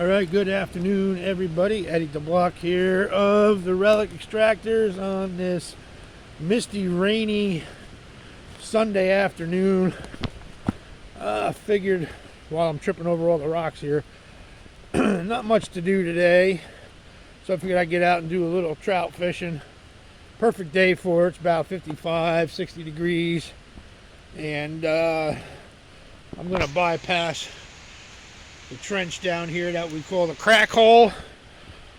All right, good afternoon, everybody. Eddie the Block here of the Relic Extractors on this misty, rainy Sunday afternoon. Figured while I'm tripping over all the rocks here, not much to do today, so I figured I'd get out and do a little trout fishing. Perfect day for it. It's about 55, 60 degrees, and I'm going to bypass the trench down here that we call the crack hole.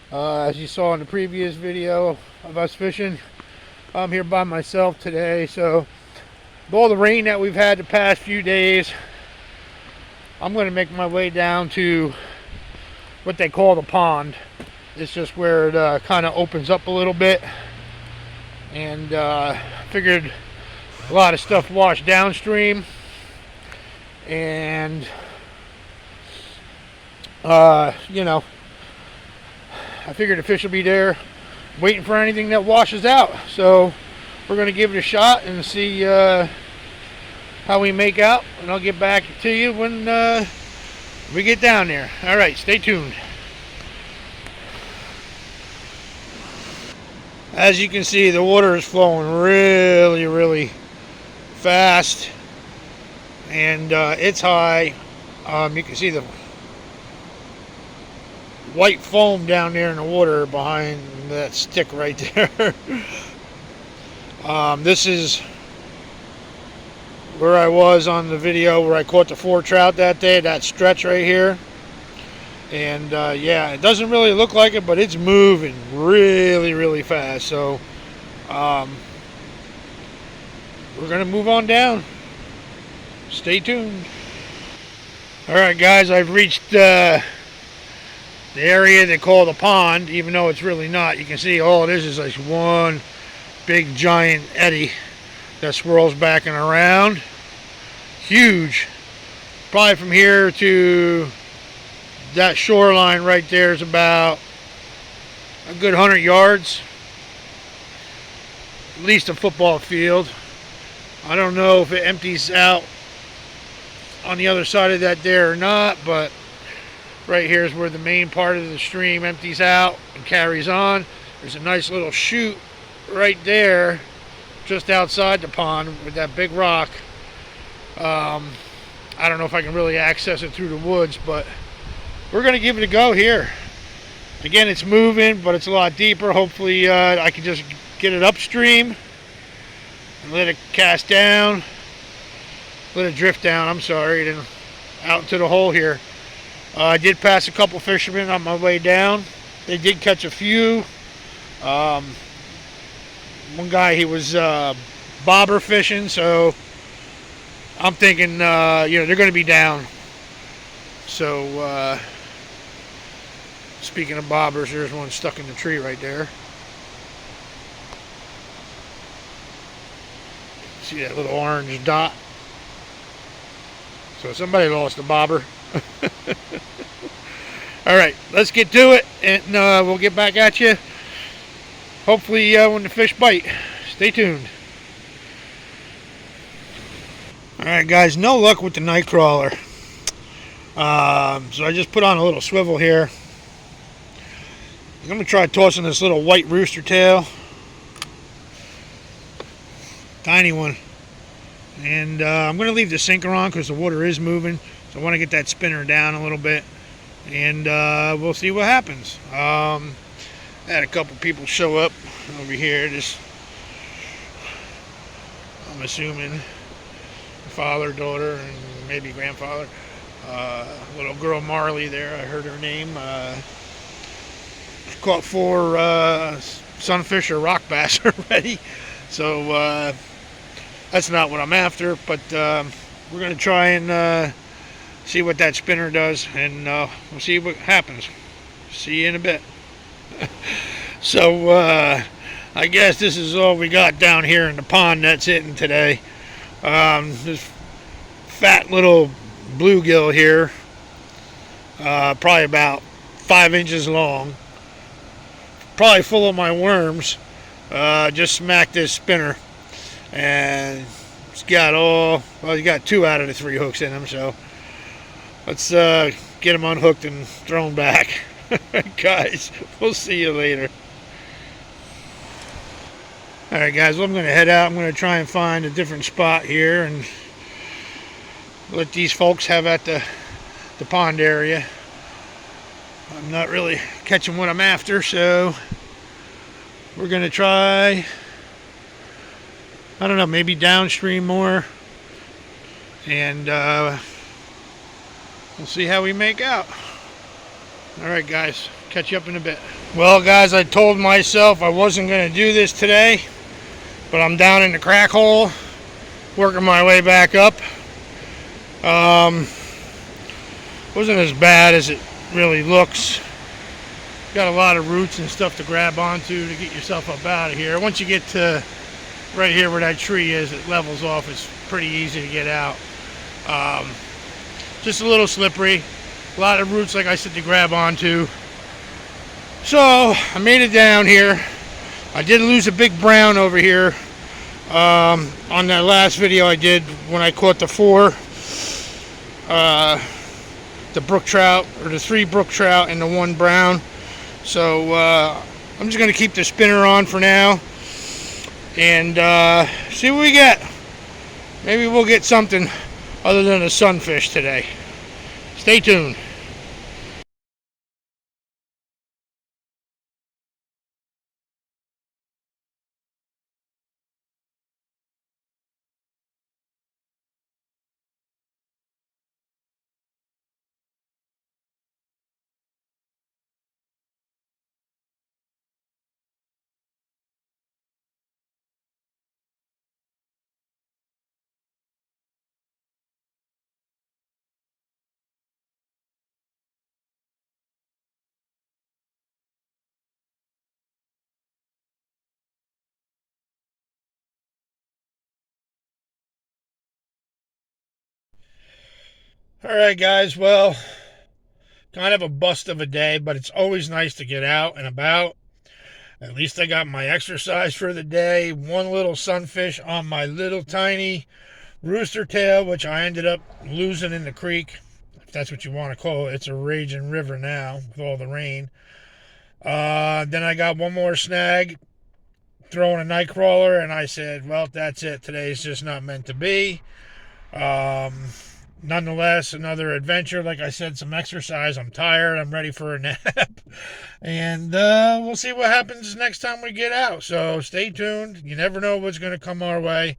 As you saw in the previous video of us fishing, I'm here by myself today. So with all the rain that we've had the past few days, I'm going to make my way down to what they call the pond. It's just where it kind of opens up a little bit, and figured a lot of stuff washed downstream, and you know, I figured the fish will be there waiting for anything that washes out. So we're going to give it a shot and see how we make out, and I'll get back to you when we get down there. All right, stay tuned. As you can see, the water is flowing really fast, and it's high. You can see the white foam down there in the water behind that stick right there. This is where I was on the video where I caught the 4 trout that day, that stretch right here. And yeah, it doesn't really look like it, but it's moving really fast. So we're gonna move on down. Stay tuned. All right, guys, I've reached the area they call the pond, even though it's really not. You can see all it is like one big giant eddy that swirls back and around. Huge. Probably from here to that shoreline right there is about a good 100 yards. At least a football field. I don't know if it empties out on the other side of that there or not, but right here is where the main part of the stream empties out and carries on. There's a nice little chute right there just outside the pond with that big rock. I don't know if I can really access it through the woods, but we're going to give it a go here. Again, it's moving, but it's a lot deeper. Hopefully I can just get it upstream and let it cast down. Let it drift down, I'm sorry, and out into the hole here. I did pass a couple fishermen on my way down. They did catch a few. One guy, he was bobber fishing, so I'm thinking, you know, they're going to be down. So, speaking of bobbers, there's one stuck in the tree right there. See that little orange dot? So somebody lost a bobber. All right, let's get to it, and we'll get back at you hopefully when the fish bite. Stay tuned. All right, guys, no luck with the night crawler. So I just put on a little swivel here. I'm gonna try tossing this little white rooster tail, tiny one, and I'm gonna leave the sinker on because the water is moving. So I want to get that spinner down a little bit, and we'll see what happens. I had a couple people show up over here. Just, I'm assuming father, daughter, and maybe grandfather. Little girl Marley there, I heard her name. She caught 4 sunfish or rock bass already. So that's not what I'm after, but we're going to try and see what that spinner does, and we'll see what happens. See you in a bit. So I guess this is all we got down here in the pond that's hitting today. This fat little bluegill here, probably about 5 inches long, probably full of my worms. Just smacked this spinner, and it's got all, well, you got 2 out of the 3 hooks in them. So let's get them unhooked and thrown back. Guys, we'll see you later. Alright guys, well, I'm going to head out. I'm going to try and find a different spot here and let these folks have at the pond area. I'm not really catching what I'm after, so we're going to try, I don't know, maybe downstream more, and we'll see how we make out. Alright guys, catch you up in a bit. Well guys, I told myself I wasn't going to do this today, but I'm down in the crack hole, working my way back up. Wasn't as bad as it really looks. Got a lot of roots and stuff to grab onto to get yourself up out of here. Once you get to right here where that tree is, it levels off. It's pretty easy to get out. Just a little slippery. A lot of roots, like I said, to grab onto. So I made it down here. I did lose a big brown over here on that last video I did when I caught the brook trout, or the 3 brook trout and the 1 brown. So I'm just going to keep the spinner on for now and see what we get. Maybe we'll get something other than a sunfish today. Stay tuned. Alright guys, well, kind of a bust of a day, but it's always nice to get out and about. At least I got my exercise for the day. 1 little sunfish on my little tiny rooster tail, which I ended up losing in the creek, if that's what you want to call it. It's a raging river now with all the rain. Then I got 1 more snag, throwing a night crawler, and I said, well, that's it. Today's just not meant to be. Nonetheless, another adventure. Like I said, some exercise. I'm tired. I'm ready for a nap. And we'll see what happens next time we get out. So stay tuned. You never know what's going to come our way.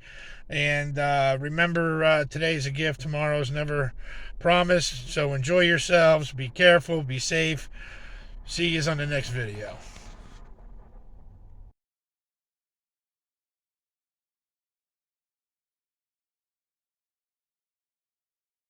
And remember, today's a gift. Tomorrow's never promised. So enjoy yourselves. Be careful. Be safe. See you on the next video.